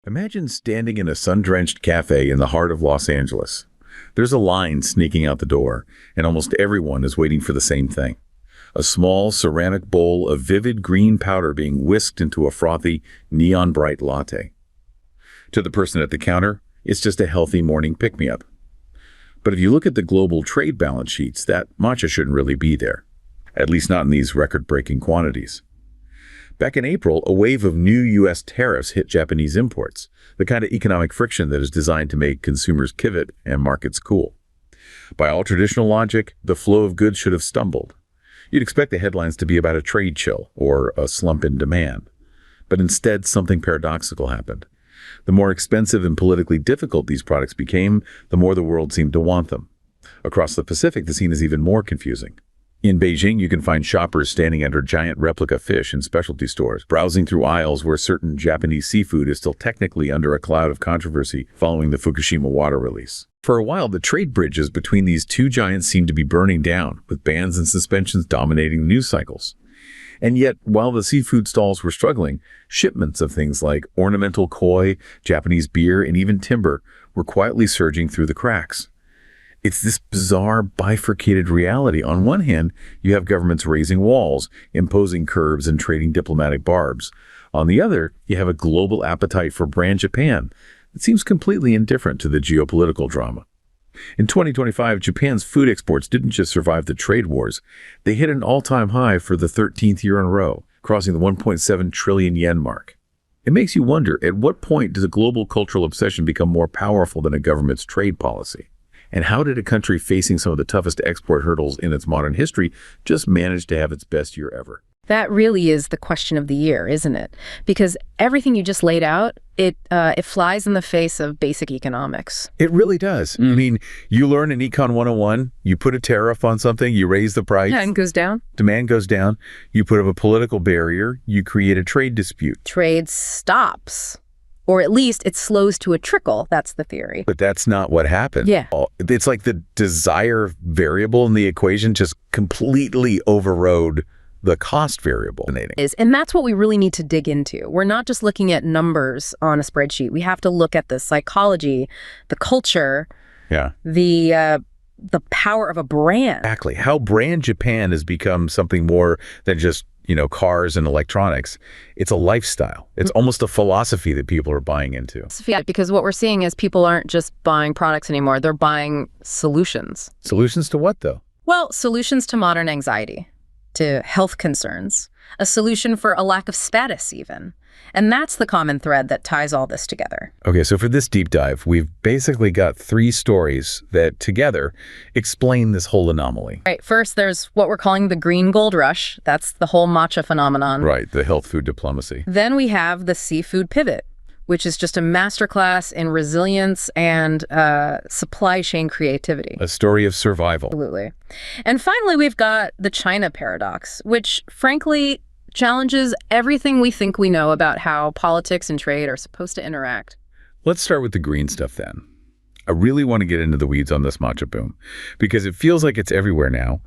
Imagine standing in a sun-drenched cafe in the heart of Los Angeles. There's a line sneaking out the door, and almost everyone is waiting for the same thing. A small ceramic bowl of vivid green powder being whisked into a frothy, neon-bright latte. To the person at the counter, it's just a healthy morning pick-me-up. But if you look at the global trade balance sheets, that matcha shouldn't really be there. At least not in these record-breaking quantities. Back in April, a wave of new U.S. tariffs hit Japanese imports, the kind of economic friction that is designed to make consumers pivot and markets cool. By all traditional logic, the flow of goods should have stumbled. You'd expect the headlines to be about a trade chill or a slump in demand. But instead, something paradoxical happened. The more expensive and politically difficult these products became, the more the world seemed to want them. Across the Pacific, the scene is even more confusing. In Beijing, you can find shoppers standing under giant replica fish in specialty stores, browsing through aisles where certain Japanese seafood is still technically under a cloud of controversy following the Fukushima water release. For a while, the trade bridges between these two giants seemed to be burning down, with bans and suspensions dominating the news cycles. And yet, while the seafood stalls were struggling, shipments of things like ornamental koi, Japanese beer, and even timber were quietly surging through the cracks. It's this bizarre bifurcated reality. On one hand, you have governments raising walls, imposing curbs, and trading diplomatic barbs. On the other, you have a global appetite for brand Japan that seems completely indifferent to the geopolitical drama. In 2025, Japan's food exports didn't just survive the trade wars. They hit an all-time high for the 13th year in a row, crossing the 1.7 trillion yen mark. It makes you wonder, at what point does a global cultural obsession become more powerful than a government's trade policy? And how did a country facing some of the toughest export hurdles in its modern history just manage to have its best year ever? That really is the question of the year, isn't it? Because everything you just laid out, it flies in the face of basic economics. It really does. I mean, you learn in Econ 101, you put a tariff on something, you raise the price. Yeah, and goes down. Demand goes down. You put up a political barrier, you create a trade dispute. Trade stops. Or at least it slows to a trickle. That's the theory. But that's not what happened. Yeah. It's like the desire variable in the equation just completely overrode the cost variable. And that's what we really need to dig into. We're not just looking at numbers on a spreadsheet. We have to look at the psychology, the culture, the power of a brand. Exactly. How brand Japan has become something more than just cars and electronics. It's a lifestyle. It's almost a philosophy that people are buying into. Yeah, because what we're seeing is people aren't just buying products anymore. They're buying solutions. Solutions to what, though? Well, solutions to modern anxiety, to health concerns, a solution for a lack of status even. And that's the common thread that ties all this together. Okay, so for this deep dive, we've basically got 3 stories that together explain this whole anomaly. Right, first there's what we're calling the green gold rush. That's the whole matcha phenomenon. Right, the health food diplomacy. Then we have the seafood pivot, which is just a masterclass in resilience and supply chain creativity. A story of survival. Absolutely. And finally, we've got the China paradox, which frankly challenges everything we think we know about how politics and trade are supposed to interact. Let's start with the green stuff then. I really want to get into the weeds on this matcha boom, because it feels like it's everywhere now.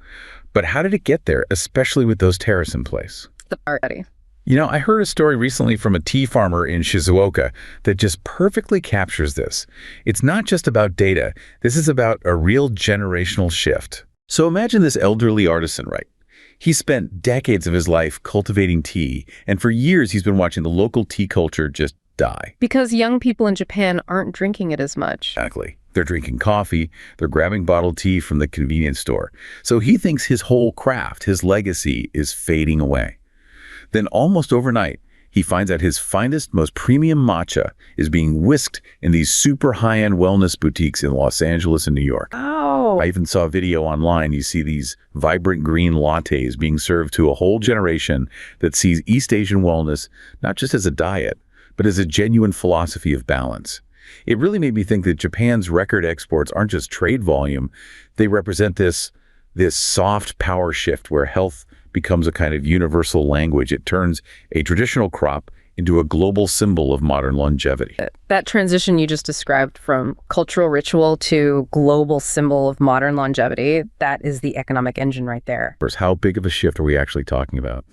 But how did it get there, especially with those tariffs in place? I heard a story recently from a tea farmer in Shizuoka that just perfectly captures this. It's not just about data. This is about a real generational shift. So imagine this elderly artisan, right? He spent decades of his life cultivating tea, and for years he's been watching the local tea culture just die. Because young people in Japan aren't drinking it as much. Exactly. They're drinking coffee, they're grabbing bottled tea from the convenience store. So he thinks his whole craft, his legacy, is fading away. Then almost overnight, he finds out his finest, most premium matcha is being whisked in these super high-end wellness boutiques in Los Angeles and New York. Oh. I even saw a video online. You see these vibrant green lattes being served to a whole generation that sees East Asian wellness not just as a diet, but as a genuine philosophy of balance. It really made me think that Japan's record exports aren't just trade volume. They represent this soft power shift where health becomes a kind of universal language. It turns a traditional crop into a global symbol of modern longevity. That transition you just described from cultural ritual to global symbol of modern longevity, that is the economic engine right there. How big of a shift are we actually talking about?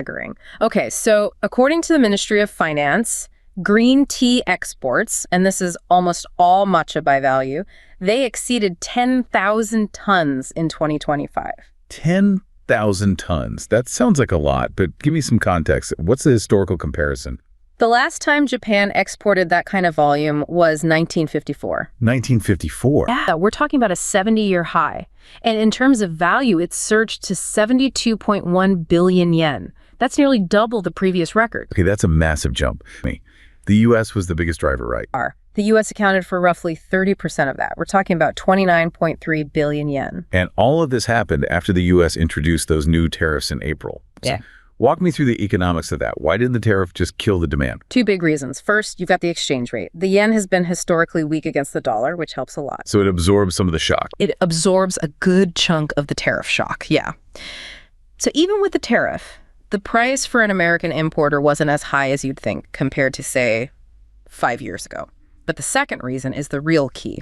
Okay, so according to the Ministry of Finance, Green tea exports, and this is almost all matcha by value, they exceeded 10,000 tons in 2025. 10,000 tons. That sounds like a lot, but give me some context. What's the historical comparison? The last time Japan exported that kind of volume was 1954. 1954? Yeah, we're talking about a 70-year high. And in terms of value, it surged to 72.1 billion yen. That's nearly double the previous record. Okay, that's a massive jump. The U.S. was the biggest driver, right? The U.S. accounted for roughly 30% of that. We're talking about 29.3 billion yen. And all of this happened after the U.S. introduced those new tariffs in April. Yeah. Walk me through the economics of that. Why didn't the tariff just kill the demand? Two big reasons. First, you've got the exchange rate. The yen has been historically weak against the dollar, which helps a lot. So it absorbs some of the shock. It absorbs a good chunk of the tariff shock, yeah. So even with the tariff, the price for an American importer wasn't as high as you'd think compared to, say, 5 years ago. But the second reason is the real key.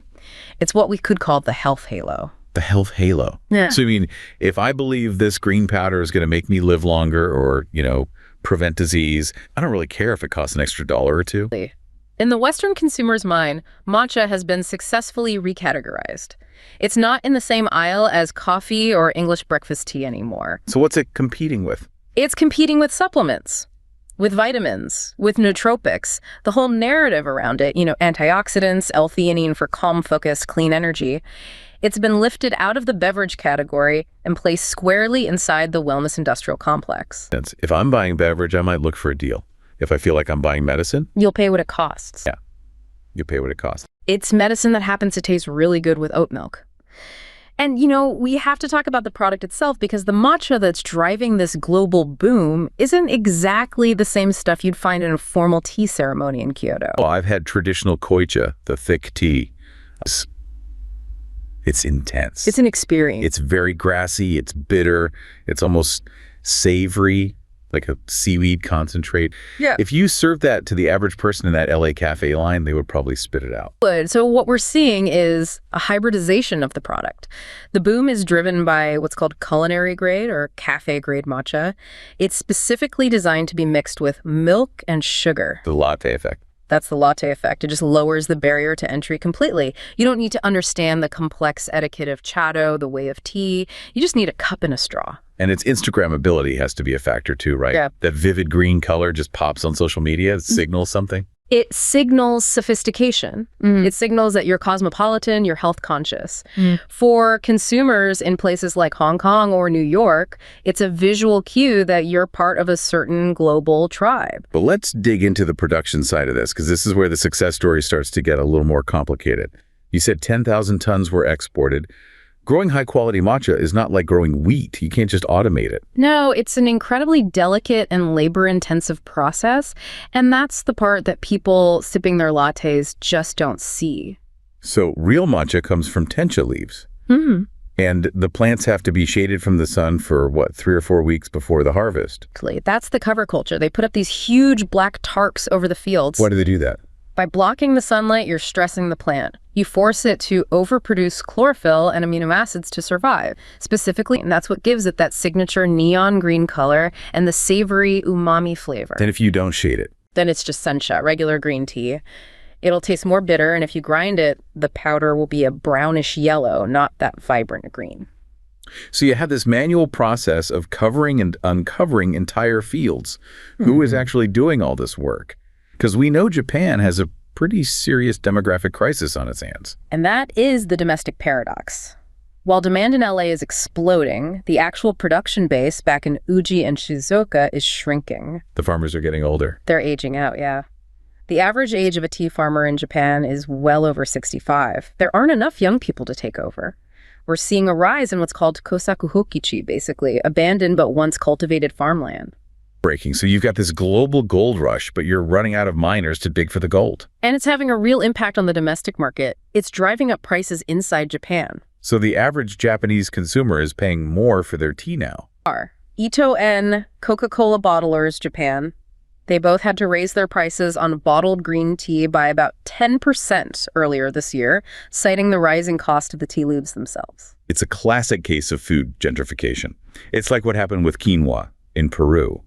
It's what we could call the health halo. The health halo. Yeah. So, I mean, if I believe this green powder is going to make me live longer or, prevent disease, I don't really care if it costs an extra $1 or $2. In the Western consumer's mind, matcha has been successfully recategorized. It's not in the same aisle as coffee or English breakfast tea anymore. So what's it competing with? It's competing with supplements, with vitamins, with nootropics, the whole narrative around it, antioxidants, L-theanine for calm focus, clean energy. It's been lifted out of the beverage category and placed squarely inside the wellness industrial complex. If I'm buying beverage, I might look for a deal. If I feel like I'm buying medicine, you'll pay what it costs. Yeah, you pay what it costs. It's medicine that happens to taste really good with oat milk. And, we have to talk about the product itself because the matcha that's driving this global boom isn't exactly the same stuff you'd find in a formal tea ceremony in Kyoto. Well, I've had traditional koicha, the thick tea. It's intense. It's an experience. It's very grassy. It's bitter. It's almost savory, like a seaweed concentrate. Yeah. If you serve that to the average person in that LA cafe line, they would probably spit it out. Good. So what we're seeing is a hybridization of the product. The boom is driven by what's called culinary grade or cafe grade matcha. It's specifically designed to be mixed with milk and sugar. The latte effect. That's the latte effect. It just lowers the barrier to entry completely. You don't need to understand the complex etiquette of chatto, the way of tea. You just need a cup and a straw. And its Instagrammability has to be a factor too, right? Yeah. That vivid green color just pops on social media. It signals something. It signals sophistication. It signals that you're cosmopolitan, you're health conscious. For consumers in places like Hong Kong or New York, it's a visual cue that you're part of a certain global tribe. But let's dig into the production side of this, because this is where the success story starts to get a little more complicated. You said 10,000 tons were exported. Growing high-quality matcha is not like growing wheat. You can't just automate it. No, it's an incredibly delicate and labor-intensive process, and that's the part that people sipping their lattes just don't see. So real matcha comes from tencha leaves. And the plants have to be shaded from the sun for, 3 or 4 weeks before the harvest? That's the cover culture. They put up these huge black tarps over the fields. Why do they do that? By blocking the sunlight, you're stressing the plant. You force it to overproduce chlorophyll and amino acids to survive. Specifically, and that's what gives it that signature neon green color and the savory umami flavor. Then if you don't shade it? Then it's just sencha, regular green tea. It'll taste more bitter, and if you grind it, the powder will be a brownish yellow, not that vibrant green. So you have this manual process of covering and uncovering entire fields. Who is actually doing all this work? Because we know Japan has a pretty serious demographic crisis on its hands. And that is the domestic paradox. While demand in LA is exploding, the actual production base back in Uji and Shizuoka is shrinking. The farmers are getting older. They're aging out, yeah. The average age of a tea farmer in Japan is well over 65. There aren't enough young people to take over. We're seeing a rise in what's called kosaku hokichi, basically, abandoned but once cultivated farmland. Breaking. So you've got this global gold rush, but you're running out of miners to dig for the gold. And it's having a real impact on the domestic market. It's driving up prices inside Japan. So the average Japanese consumer is paying more for their tea now. Ito-en, Coca-Cola bottlers, Japan, they both had to raise their prices on bottled green tea by about 10% earlier this year, citing the rising cost of the tea leaves themselves. It's a classic case of food gentrification. It's like what happened with quinoa in Peru.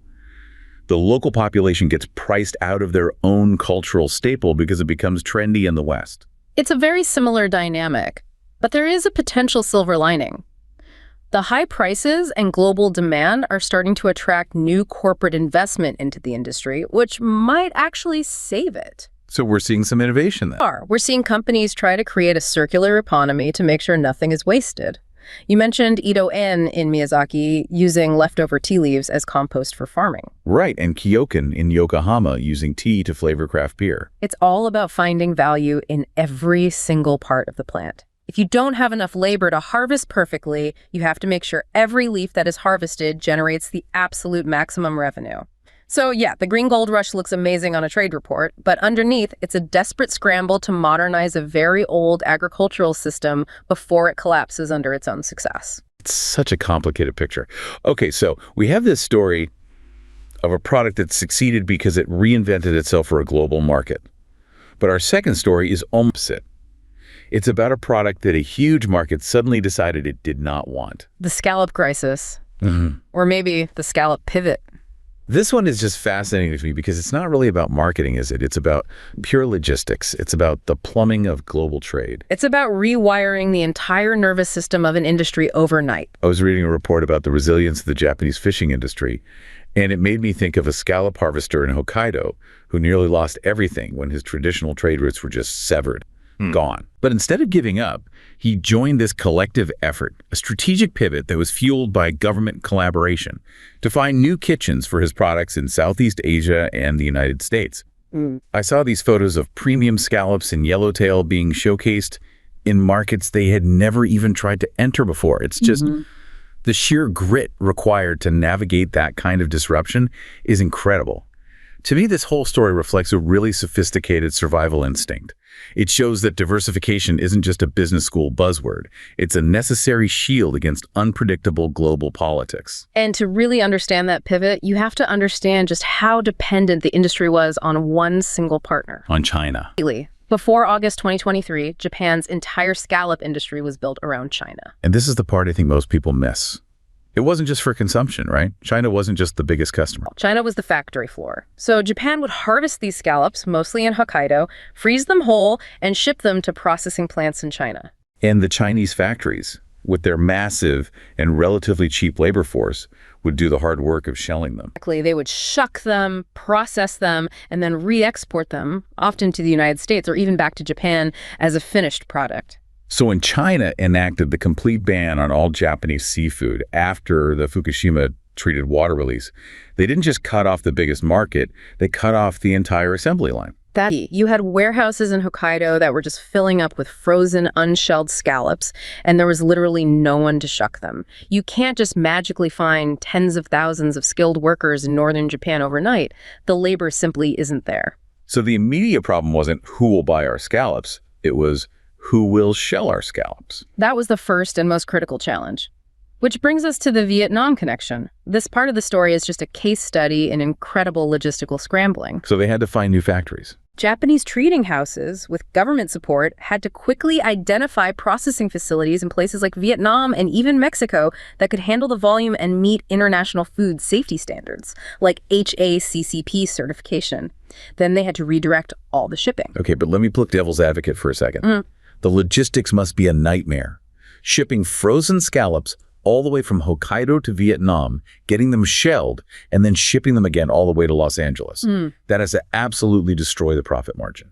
The local population gets priced out of their own cultural staple because it becomes trendy in the West. It's a very similar dynamic, but there is a potential silver lining. The high prices and global demand are starting to attract new corporate investment into the industry, which might actually save it. So we're seeing some innovation then. We're seeing companies try to create a circular economy to make sure nothing is wasted. You mentioned Ito-en in Miyazaki using leftover tea leaves as compost for farming. Right, and Kyokan in Yokohama using tea to flavor craft beer. It's all about finding value in every single part of the plant. If you don't have enough labor to harvest perfectly, you have to make sure every leaf that is harvested generates the absolute maximum revenue. So yeah, the green gold rush looks amazing on a trade report, but underneath, it's a desperate scramble to modernize a very old agricultural system before it collapses under its own success. It's such a complicated picture. Okay, so we have this story of a product that succeeded because it reinvented itself for a global market. But our second story is opposite. It's about a product that a huge market suddenly decided it did not want. The scallop crisis. Or maybe the scallop pivot. This one is just fascinating to me because it's not really about marketing, is it? It's about pure logistics. It's about the plumbing of global trade. It's about rewiring the entire nervous system of an industry overnight. I was reading a report about the resilience of the Japanese fishing industry, and it made me think of a scallop harvester in Hokkaido who nearly lost everything when his traditional trade routes were just severed. Gone. But instead of giving up, he joined this collective effort, a strategic pivot that was fueled by government collaboration to find new kitchens for his products in Southeast Asia and the United States. I saw these photos of premium scallops and yellowtail being showcased in markets they had never even tried to enter before. It's just the sheer grit required to navigate that kind of disruption is incredible. To me, this whole story reflects a really sophisticated survival instinct. It shows that diversification isn't just a business school buzzword. It's a necessary shield against unpredictable global politics. And to really understand that pivot, you have to understand just how dependent the industry was on one single partner. On China. Before August 2023, Japan's entire scallop industry was built around China. And this is the part I think most people miss. It wasn't just for consumption, right? China wasn't just the biggest customer. China was the factory floor. So Japan would harvest these scallops, mostly in Hokkaido, freeze them whole, and ship them to processing plants in China. And the Chinese factories, with their massive and relatively cheap labor force, would do the hard work of shelling them. They would shuck them, process them, and then re-export them, often to the United States or even back to Japan as a finished product. So when China enacted the complete ban on all Japanese seafood after the Fukushima treated water release, they didn't just cut off the biggest market, they cut off the entire assembly line. You had warehouses in Hokkaido that were just filling up with frozen, unshelled scallops, and there was literally no one to shuck them. You can't just magically find tens of thousands of skilled workers in northern Japan overnight. The labor simply isn't there. So the immediate problem wasn't who will buy our scallops, it was who will shell our scallops. That was the first and most critical challenge. Which brings us to the Vietnam connection. This part of the story is just a case study in incredible logistical scrambling. So they had to find new factories. Japanese treating houses, with government support, had to quickly identify processing facilities in places like Vietnam and even Mexico that could handle the volume and meet international food safety standards, like HACCP certification. Then they had to redirect all the shipping. Okay, but let me play devil's advocate for a second. The logistics must be a nightmare. Shipping frozen scallops all the way from Hokkaido to Vietnam, getting them shelled, and then shipping them again all the way to Los Angeles. That has to absolutely destroy the profit margin.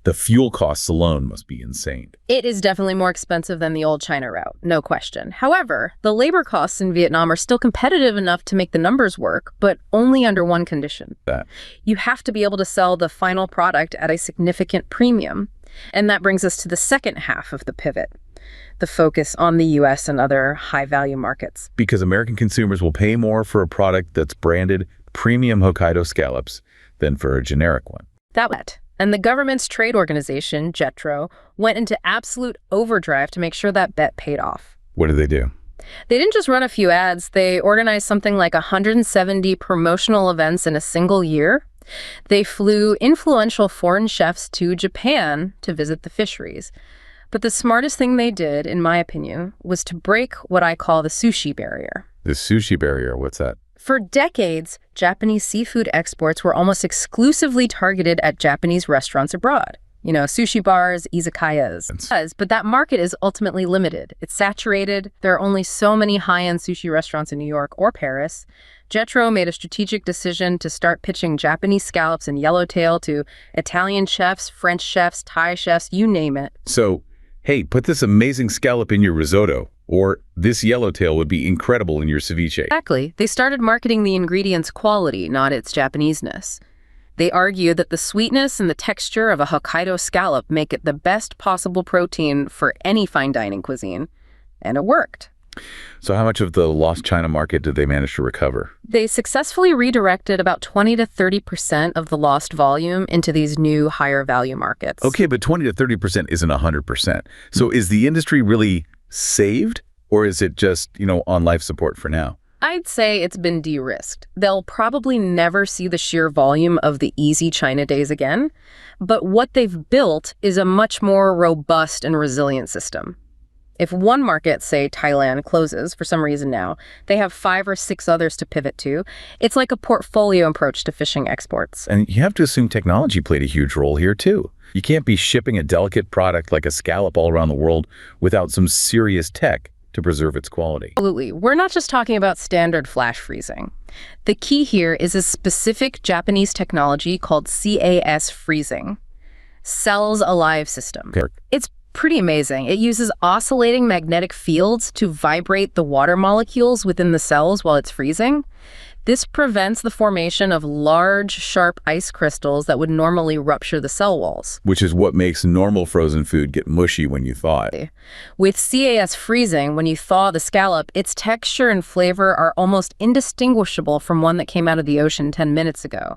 The fuel costs alone must be insane. It is definitely more expensive than the old China route, no question. However, the labor costs in Vietnam are still competitive enough to make the numbers work, but only under one condition. You have to be able to sell the final product at a significant premium. And that brings us to the second half of the pivot, the focus on the U.S. and other high-value markets. Because American consumers will pay more for a product that's branded premium Hokkaido scallops than for a generic one. And the government's trade organization, JETRO, went into absolute overdrive to make sure that bet paid off. What did they do? They didn't just run a few ads. They organized something like 170 promotional events in a single year. They flew influential foreign chefs to Japan to visit the fisheries. But the smartest thing they did, in my opinion, was to break what I call the sushi barrier. The sushi barrier, what's that? For decades, Japanese seafood exports were almost exclusively targeted at Japanese restaurants abroad. You know, sushi bars, izakayas. But that market is ultimately limited. It's saturated. There are only so many high-end sushi restaurants in New York or Paris. Jetro made a strategic decision to start pitching Japanese scallops and yellowtail to Italian chefs, French chefs, Thai chefs, you name it. So, hey, put this amazing scallop in your risotto, or this yellowtail would be incredible in your ceviche. Exactly. They started marketing the ingredient's quality, not its Japaneseness. They argue that the sweetness and the texture of a Hokkaido scallop make it the best possible protein for any fine dining cuisine. And it worked. So how much of the lost China market did they manage to recover? They successfully redirected about 20 to 30% of the lost volume into these new higher value markets. Okay, but 20 to 30% isn't 100%. So is the industry really saved, or is it just, on life support for now? I'd say it's been de-risked. They'll probably never see the sheer volume of the easy China days again, but what they've built is a much more robust and resilient system. If one market, say Thailand, closes for some reason now, they have 5 or 6 others to pivot to. It's like a portfolio approach to fishing exports. And you have to assume technology played a huge role here too. You can't be shipping a delicate product like a scallop all around the world without some serious tech to preserve its quality. Absolutely. We're not just talking about standard flash freezing. The key here is a specific Japanese technology called CAS freezing, cells alive system. Okay. It's pretty amazing. It uses oscillating magnetic fields to vibrate the water molecules within the cells while it's freezing. This prevents the formation of large, sharp ice crystals that would normally rupture the cell walls. Which is what makes normal frozen food get mushy when you thaw it. With CAS freezing, when you thaw the scallop, its texture and flavor are almost indistinguishable from one that came out of the ocean 10 minutes ago.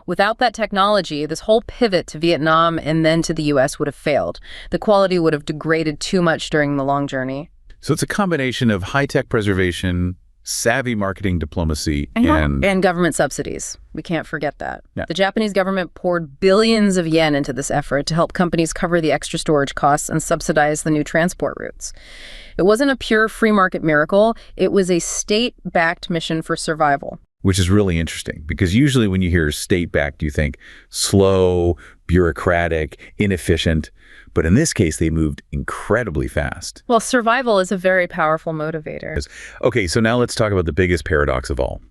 Without that technology, this whole pivot to Vietnam and then to the US would have failed. The quality would have degraded too much during the long journey. So it's a combination of high-tech preservation, savvy marketing diplomacy, and government subsidies. We can't forget that. Yeah. The Japanese government poured billions of yen into this effort to help companies cover the extra storage costs and subsidize the new transport routes. It wasn't a pure free market miracle. It was a state-backed mission for survival. Which is really interesting, because usually when you hear state-backed, you think slow, bureaucratic, inefficient. But in this case, they moved incredibly fast. Well, survival is a very powerful motivator. Okay, so now let's talk about the biggest paradox of all.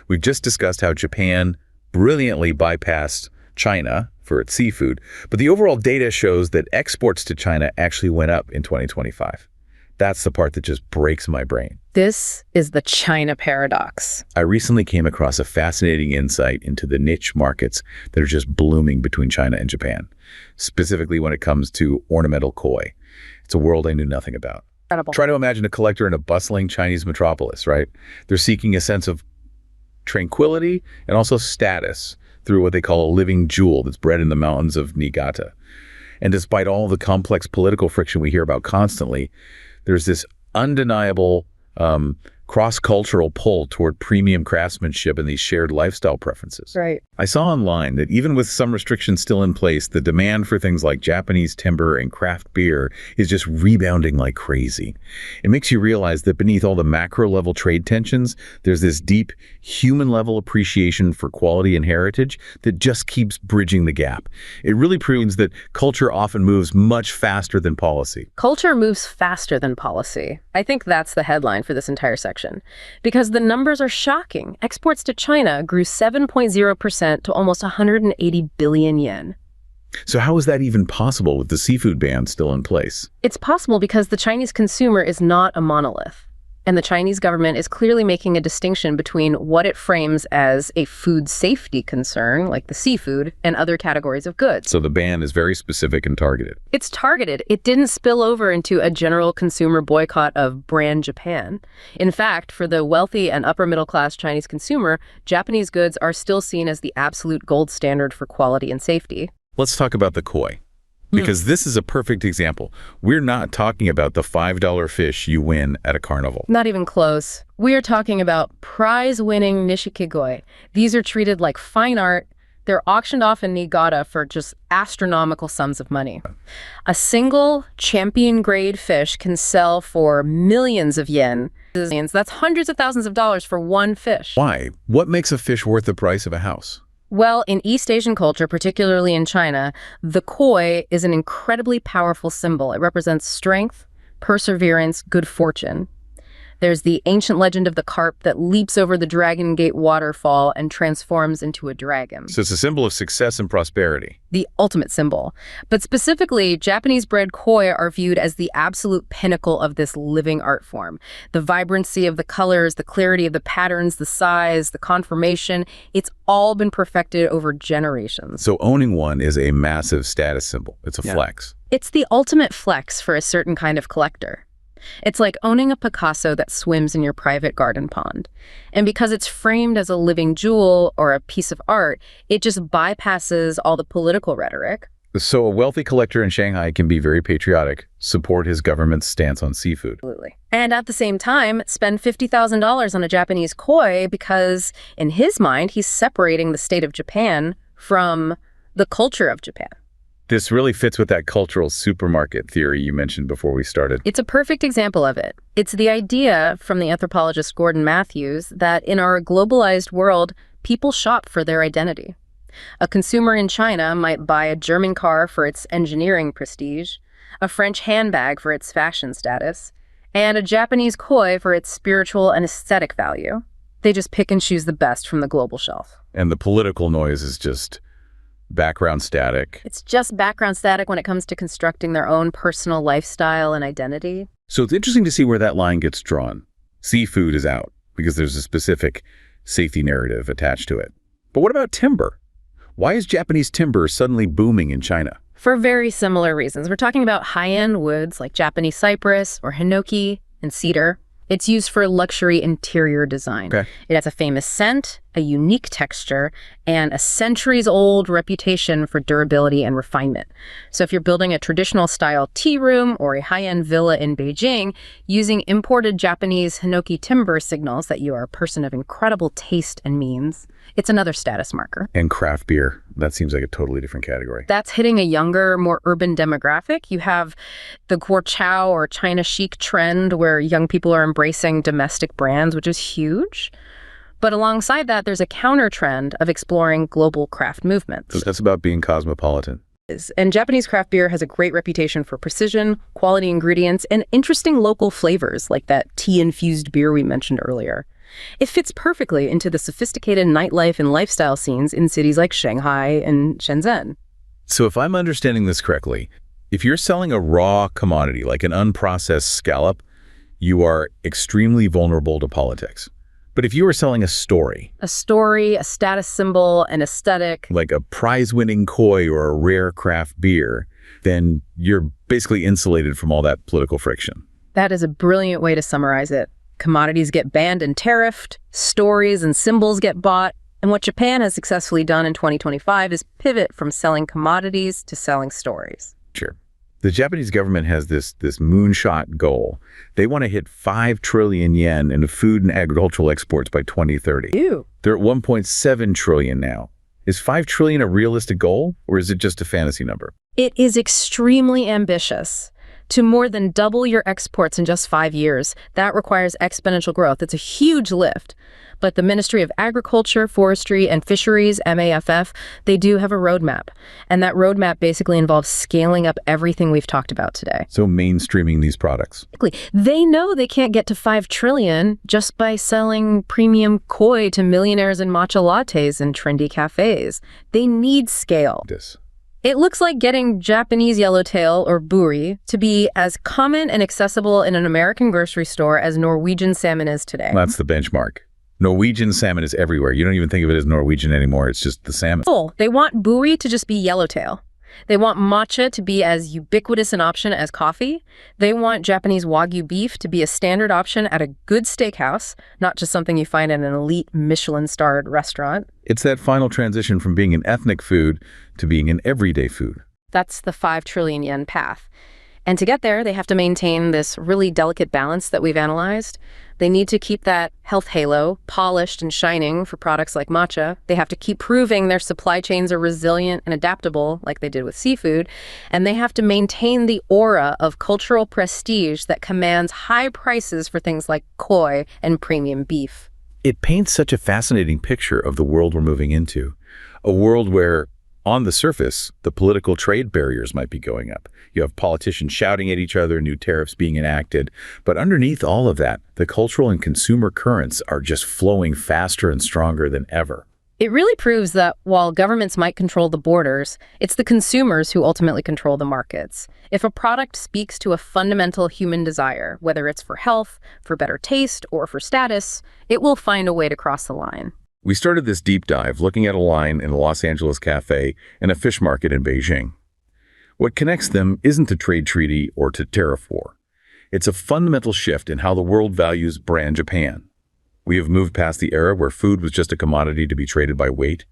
We've just discussed how Japan brilliantly bypassed China for its seafood, but the overall data shows that exports to China actually went up in 2025. That's the part that just breaks my brain. This is the China paradox. I recently came across a fascinating insight into the niche markets that are just blooming between China and Japan, specifically when it comes to ornamental koi. It's a world I knew nothing about. Incredible. Try to imagine a collector in a bustling Chinese metropolis, right? They're seeking a sense of tranquility and also status through what they call a living jewel that's bred in the mountains of Niigata. And despite all the complex political friction we hear about constantly, there's this undeniable cross-cultural pull toward premium craftsmanship and these shared lifestyle preferences. Right. I saw online that even with some restrictions still in place, the demand for things like Japanese timber and craft beer is just rebounding like crazy. It makes you realize that beneath all the macro-level trade tensions, there's this deep human-level appreciation for quality and heritage that just keeps bridging the gap. It really proves that culture often moves much faster than policy. Culture moves faster than policy. I think that's the headline for this entire section. Because the numbers are shocking. Exports to China grew 7.0% to almost 180 billion yen. So how is that even possible with the seafood ban still in place? It's possible because the Chinese consumer is not a monolith. And the Chinese government is clearly making a distinction between what it frames as a food safety concern, like the seafood, and other categories of goods. So the ban is very specific and targeted. It's targeted. It didn't spill over into a general consumer boycott of brand Japan. In fact, for the wealthy and upper middle class Chinese consumer, Japanese goods are still seen as the absolute gold standard for quality and safety. Let's talk about the koi. Because this is a perfect example. We're not talking about the $5 fish you win at a carnival. Not even close. We are talking about prize-winning nishikigoi. These are treated like fine art. They're auctioned off in Niigata for just astronomical sums of money. A single champion-grade fish can sell for millions of yen, That's hundreds of thousands of dollars for one fish. Why? What makes a fish worth the price of a house? Well, in East Asian culture, particularly in China, the koi is an incredibly powerful symbol. It represents strength, perseverance, good fortune. There's the ancient legend of the carp that leaps over the Dragon Gate waterfall and transforms into a dragon. So it's a symbol of success and prosperity. The ultimate symbol. But specifically, Japanese-bred koi are viewed as the absolute pinnacle of this living art form. The vibrancy of the colors, the clarity of the patterns, the size, the conformation, it's all been perfected over generations. So owning one is a massive status symbol. It's a flex. It's the ultimate flex for a certain kind of collector. It's like owning a Picasso that swims in your private garden pond. And because it's framed as a living jewel or a piece of art, it just bypasses all the political rhetoric. So a wealthy collector in Shanghai can be very patriotic, support his government's stance on seafood. Absolutely. And at the same time, spend $50,000 on a Japanese koi because, in his mind, he's separating the state of Japan from the culture of Japan. This really fits with that cultural supermarket theory you mentioned before we started. It's a perfect example of it. It's the idea from the anthropologist Gordon Matthews that in our globalized world, people shop for their identity. A consumer in China might buy a German car for its engineering prestige, a French handbag for its fashion status, and a Japanese koi for its spiritual and aesthetic value. They just pick and choose the best from the global shelf. And the political noise is just background static. It's just background static when it comes to constructing their own personal lifestyle and identity. So it's interesting to see where that line gets drawn. Seafood is out because there's a specific safety narrative attached to it. But what about timber? Why is Japanese timber suddenly booming in China? For very similar reasons. We're talking about high-end woods like Japanese cypress or hinoki and cedar. It's used for luxury interior design. Okay. It has a famous scent, a unique texture, and a centuries-old reputation for durability and refinement. So if you're building a traditional-style tea room or a high-end villa in Beijing, using imported Japanese hinoki timber signals that you are a person of incredible taste and means. It's another status marker. And craft beer. That seems like a totally different category. That's hitting a younger, more urban demographic. You have the Guochao or China chic trend where young people are embracing domestic brands, which is huge. But alongside that, there's a counter trend of exploring global craft movements. So that's about being cosmopolitan. And Japanese craft beer has a great reputation for precision, quality ingredients, and interesting local flavors like that tea-infused beer we mentioned earlier. It fits perfectly into the sophisticated nightlife and lifestyle scenes in cities like Shanghai and Shenzhen. So if I'm understanding this correctly, if you're selling a raw commodity like an unprocessed scallop, you are extremely vulnerable to politics. But if you are selling a story, a status symbol, an aesthetic, like a prize-winning koi or a rare craft beer, then you're basically insulated from all that political friction. That is a brilliant way to summarize it. Commodities get banned and tariffed, stories and symbols get bought, and what Japan has successfully done in 2025 is pivot from selling commodities to selling stories. Sure. The Japanese government has this moonshot goal. They want to hit 5 trillion yen in food and agricultural exports by 2030. Ew. They're at 1.7 trillion now. Is 5 trillion a realistic goal, or is it just a fantasy number? It is extremely ambitious. To more than double your exports in just 5 years, that requires exponential growth. It's a huge lift. But the Ministry of Agriculture, Forestry, and Fisheries, MAFF, they do have a roadmap. And that roadmap basically involves scaling up everything we've talked about today. So mainstreaming these products. They know they can't get to 5 trillion just by selling premium koi to millionaires and matcha lattes in trendy cafes. They need scale. It looks like getting Japanese yellowtail, or buri, to be as common and accessible in an American grocery store as Norwegian salmon is today. That's the benchmark. Norwegian salmon is everywhere. You don't even think of it as Norwegian anymore. It's just the salmon. They want buri to just be yellowtail. They want matcha to be as ubiquitous an option as coffee. They want Japanese Wagyu beef to be a standard option at a good steakhouse, not just something you find in an elite Michelin-starred restaurant. It's that final transition from being an ethnic food to being an everyday food. That's the 5 trillion yen path. And to get there, they have to maintain this really delicate balance that we've analyzed. They need to keep that health halo polished and shining for products like matcha. They have to keep proving their supply chains are resilient and adaptable, like they did with seafood. And they have to maintain the aura of cultural prestige that commands high prices for things like koi and premium beef. It paints such a fascinating picture of the world we're moving into, a world where, on the surface, the political trade barriers might be going up. You have politicians shouting at each other, new tariffs being enacted. But underneath all of that, the cultural and consumer currents are just flowing faster and stronger than ever. It really proves that while governments might control the borders, it's the consumers who ultimately control the markets. If a product speaks to a fundamental human desire, whether it's for health, for better taste, or for status, it will find a way to cross the line. We started this deep dive looking at a line in a Los Angeles cafe and a fish market in Beijing. What connects them isn't a trade treaty or to tariff war. It's a fundamental shift in how the world values brand Japan. We have moved past the era where food was just a commodity to be traded by weight.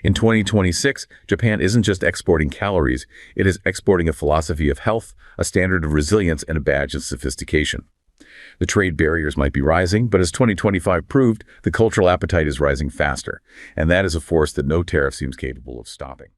In 2026, Japan isn't just exporting calories, it is exporting a philosophy of health, a standard of resilience, and a badge of sophistication. The trade barriers might be rising, but as 2025 proved, the cultural appetite is rising faster, and that is a force that no tariff seems capable of stopping.